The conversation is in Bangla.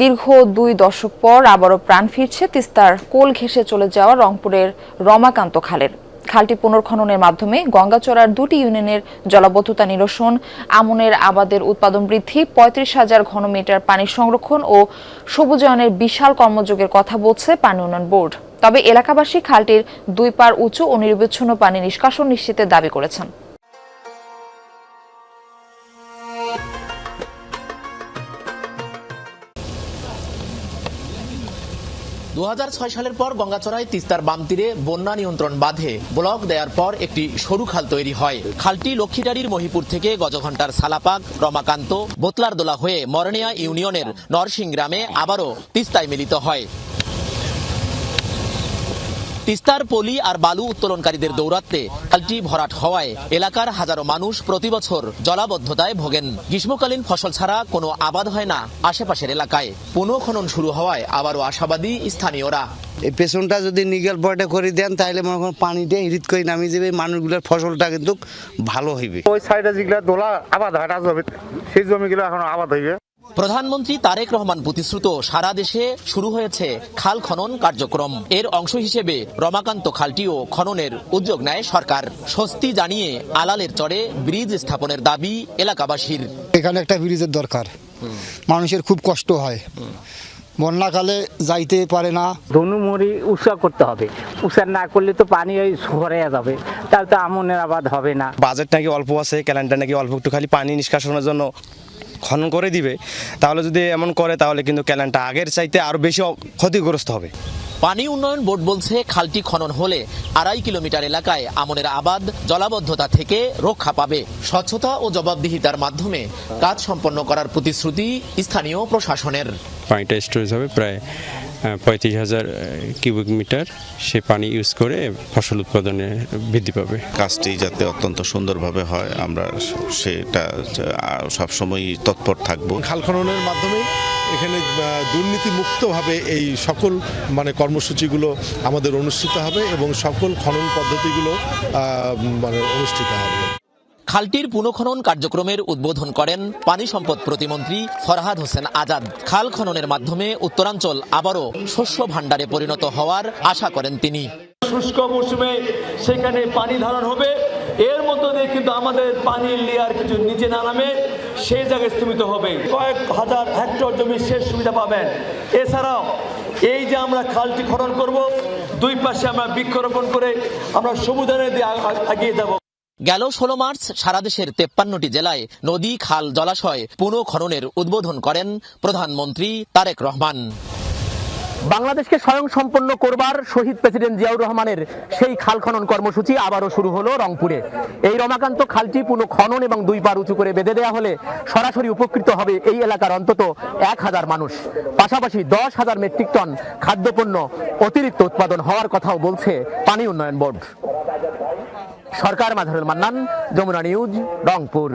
দীর্ঘ 2 দশক পর আবারও প্রাণ ফিরছে তিস্তার কোল ঘেঁষে চলে যাওয়া রংপুরের রমাকান্ত খালের। খালটি পুনর্খননের মাধ্যমে গঙ্গাচড়ার 2টি ইউনিয়নের জলাবদ্ধতা নিরসন, আমনের আবাদের উৎপাদন বৃদ্ধি, 35,000 ঘনমিটার পানি সংরক্ষণ ও সবুজায়নের বিশাল কর্মযোগের কথা বলছে পানি উন্নয়ন বোর্ড। তবে এলাকাবাসী খালটির 2 পার উঁচু ও নিরবচ্ছিন্ন পানি নিষ্কাশন নিশ্চিতের দাবি করেছেন। 2006 সালের পর গঙ্গাচড়ায় তিস্তার বাম তীরে বন্যা নিয়ন্ত্রণ বাঁধে ব্লক দেওয়ার পর একটি সরু খাল তৈরি হয়। খালটি লক্ষ্মীটারির মহিপুর থেকে গজঘণ্টার সালাপাক, রমাকান্ত, বোতলারদোলা হয়ে মরনিয়া ইউনিয়নের নরসিং গ্রামে আবারও তিস্তায় মিলিত হয়। তিস্তার পলি আর বালু উত্তোলনকারীদের দৌরাত্মে খালটি ভরাট হওয়ায় এলাকার হাজারো মানুষ প্রতি বছর জলাবদ্ধতায় ভোগেন। গ্রীষ্মকালীন ফসল ছাড়া কোনো আবাদ হয় না আশেপাশের এলাকায়। পুনঃখনন শুরু হওয়ায় আবারও আশাবাদী স্থানীয়রা। এই পেছনটা যদি নিগেল পয়েন্টে করে দেন তাহলে মনে করেন পানিটা হিরিত করে নামিয়ে যাবে, মানুষগুলোর ফসলটা কিন্তু ভালো হইবে। ওই সাইডে যেগুলা দোলা আবাদ হয় না জমি, সেই জমিগুলো এখন আবাদ হইবে। প্রধানমন্ত্রী তারেক রহমান প্রতিশ্রুত সারা দেশে শুরু হয়েছে খাল খনন কার্যক্রম। এর অংশ হিসেবে রমাকান্ত খালটিও খননের উদ্যোগ নেয় সরকার। স্বস্তি জানিয়ে আলালের চরে ব্রিজ স্থাপনের দাবি এলাকাবাসীর। এখানে একটা ব্রিজের দরকার, মানুষের খুব কষ্ট হয়, বন্যাকালে যাইতে পারে না। ধনুমুড়ি উৎসাহ করতে হবে, উৎসাহ না করলে তো পানি ওই সরে যাবে, তাহলে তো আমনের আবাদ হবে না। বাজেট নাকি অল্প আছে, ক্যালেন্ডার নাকি অল্প একটু খালি পানি নিষ্কাশনের জন্য খনন করে দিবে। তাহলে যদি এমন করে তাহলে কিন্তু ক্যালেন্ডার আগের চাইতে আরো বেশি ক্ষতিগ্রস্ত হবে। পানি উন্নয়ন বোর্ড বলছে খালটি খনন হলে 2.5 কিলোমিটার এলাকায় আমনের আবাদ জলাবদ্ধতা থেকে রক্ষা পাবে। স্বচ্ছতা ও জবাবদিহিতার মাধ্যমে কাজ সম্পন্ন করার প্রতিশ্রুতি স্থানীয় প্রশাসনের। পানিটা স্টোরেজ হবে প্রায় 35,000 কিউবিক মিটার। সে পানি ইউজ করে ফসল উৎপাদনে বৃদ্ধি পাবে। কাজটি যাতে অত্যন্ত সুন্দরভাবে হয় আমরা সেটা সবসময় তৎপর থাকব। খাল খননের মাধ্যমে এখানে দুর্নীতিমুক্তভাবে এই সকল কর্মসূচিগুলো আমাদের অনুষ্ঠিত হবে এবং সকল খনন পদ্ধতিগুলো অনুষ্ঠিত হবে। খালটির পুনঃখনন কার্যক্রমের উদ্বোধন করেন পানি সম্পদ প্রতিমন্ত্রী ফরহাদ হোসেন আজাদ। খাল খননের মাধ্যমে উত্তরাঞ্চল আবারও শস্য ভাণ্ডারে পরিণত হওয়ার আশা করেন তিনি। শুষ্ক মৌসুমে সেখানে পানি ধারণ হবে, এর মধ্যে দিয়ে কিন্তু আমাদের পানির লেয়ার কিছু নিচে না নামে সেই জায়গায় স্থিমিত হবে। কয়েক হাজার হেক্টর জমি সেচ সুবিধা পাবেন। এছাড়াও এই যে আমরা খালটি খনন করব, 2 পাশে আমরা বৃক্ষরোপণ করে আমরা সবুজায়নের দিয়ে এগিয়ে যাব। গেল 16 মার্চ সারা দেশের 53টি জেলায় নদী, খাল, জলাশয় পুনঃখননের উদ্বোধন করেন প্রধানমন্ত্রী তারেক রহমান। বাংলাদেশকে স্বয়ংসম্পন্ন করবার শহীদ প্রেসিডেন্ট জিয়াউর রহমানের সেই খাল খনন কর্মসূচি আবারও শুরু হলো রংপুরে। এই রমাকান্ত খালটি পুনঃখনন এবং 2 পার উঁচু করে বেঁধে দেওয়া হলে সরাসরি উপকৃত হবে এই এলাকার অন্তত 1000 মানুষ। পাশাপাশি 10,000 মেট্রিক টন খাদ্যপণ্য অতিরিক্ত উৎপাদন হওয়ার কথাও বলছে পানি উন্নয়ন বোর্ড। সরকার মাঝারুল মান্নান, যমুনা নিউজ, রংপুর।